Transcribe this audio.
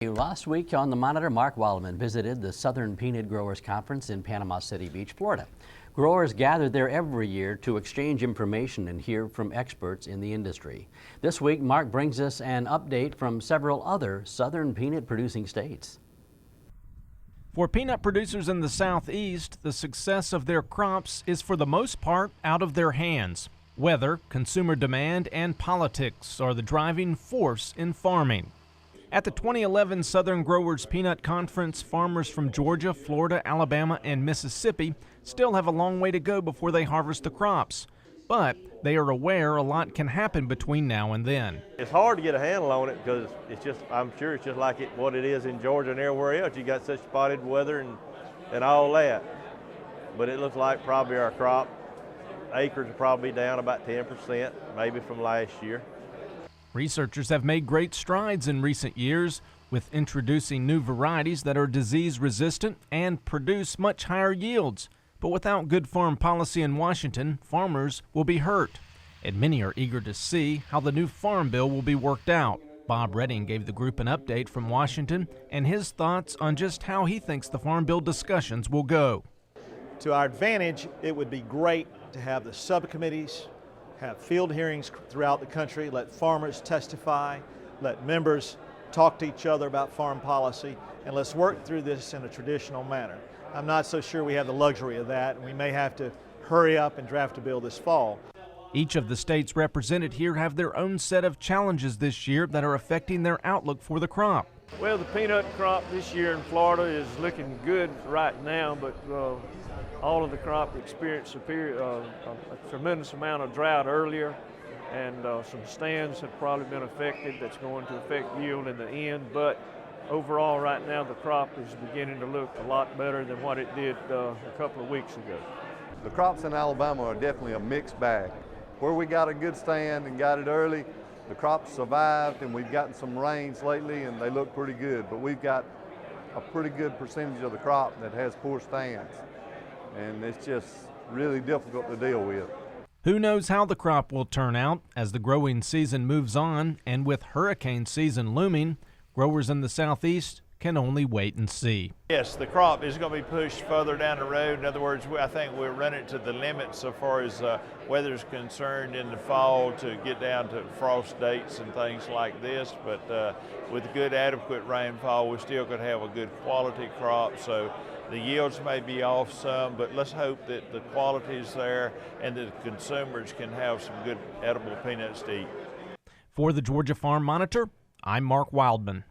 Last week on the Monitor, Mark Wildman visited the Southern Peanut Growers Conference in Panama City Beach, Florida. Growers gather there every year to exchange information and hear from experts in the industry. This week, Mark brings us an update from several other southern peanut producing states. For peanut producers in the Southeast, the success of their crops is for the most part out of their hands. Weather, consumer demand, and politics are the driving force in farming. At the 2011 Southern Growers Peanut Conference, farmers from Georgia, Florida, Alabama, and Mississippi still have a long way to go before they harvest the crops. But they are aware a lot can happen between now and then. It's hard to get a handle on it because it's just, I'm sure it's just like what it is in Georgia and everywhere else. You got such spotted weather and all that. But it looks like probably our crop acres will probably be down about 10%, maybe from last year. Researchers have made great strides in recent years with introducing new varieties that are disease resistant and produce much higher yields. But without good farm policy in Washington, farmers will be hurt. And many are eager to see how the new farm bill will be worked out. Bob Redding gave the group an update from Washington and his thoughts on just how he thinks the farm bill discussions will go. To our advantage, it would be great to have the subcommittees, have field hearings throughout the country, let farmers testify, let members talk to each other about farm policy, and let's work through this in a traditional manner. I'm not so sure we have the luxury of that, and we may have to hurry up and draft a bill this fall. Each of the states represented here have their own set of challenges this year that are affecting their outlook for the crop. Well, the peanut crop this year in Florida is looking good right now, but all of the crop experienced a tremendous amount of drought earlier, and some stands have probably been affected. That's going to affect yield in the end, but overall right now the crop is beginning to look a lot better than what it did a couple of weeks ago. The crops in Alabama are definitely a mixed bag. Where we got a good stand and got it early, the crops survived, and we've gotten some rains lately and they look pretty good, but we've got a pretty good percentage of the crop that has poor stands, and it's just really difficult to deal with. Who knows how the crop will turn out as the growing season moves on, and with hurricane season looming, growers in the Southeast can only wait and see. Yes, the crop is going to be pushed further down the road. In other words, I think we're running to the limit so far as weather is concerned in the fall to get down to frost dates and things like this. But with good adequate rainfall, we're still going to have a good quality crop. So the yields may be off some, but let's hope that the quality is there and that the consumers can have some good edible peanuts to eat. For the Georgia Farm Monitor, I'm Mark Wildman.